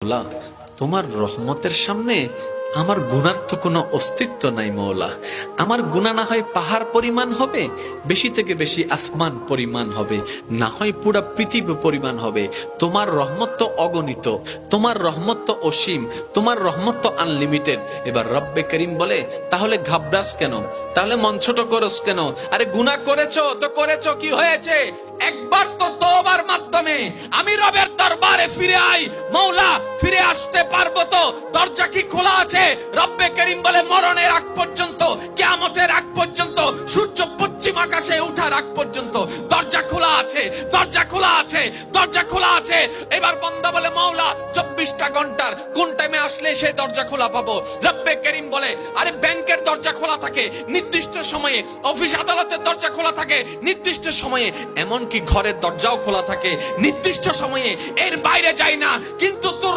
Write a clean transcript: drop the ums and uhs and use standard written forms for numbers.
মাওলা, তোমার রহমতের সামনে আমার গুনার তো কোনো অস্তিত্ব নাই মওলা। আমার গুনাহ না হয় পাহাড় পরিমাণ হবে, বেশি থেকে বেশি আসমান পরিমাণ হবে, না হয় পুরা পৃথিবী পরিমাণ হবে। তোমার রহমত তো অগণিত, তোমার রহমত তো অসীম, তোমার রহমত তো আনলিমিটেড। এবার রব্বে করিম বলে, তাহলে ঘাবড়াস কেন, তাহলে মন ছোট করস কেন? আরে গুনাহ করেছো তো করেছো, কি হয়েছে? একবার তো তওবার মাধ্যমে আমি রবের দরবারে ফিরে আই, মওলা ফিরে আসতে পারবো তো? দরজা কি খোলা আছে? রব্বে করিম বলে, মরণের আগ পর্যন্ত, কিয়ামতের আগ পর্যন্ত, সূর্য পশ্চিম আকাশে ওঠার আগ পর্যন্ত দরজা খোলা আছে, দরজা খোলা আছে, দরজা খোলা আছে। এবার বান্দা বলে, মওলা 24টা ঘন্টার কোন টাইমে আসলে সেই দরজা খোলা পাবো? রব্বে করিম বলে, আরে ব্যাংকের দরজা খোলা থাকে নির্দিষ্ট সময়ে, অফিস আদালতের দরজা খোলা থাকে নির্দিষ্ট সময়ে, এমনকি ঘরের দরজাও খোলা থাকে নির্দিষ্ট সময়ে, এর বাইরে যায় না। কিন্তু তোর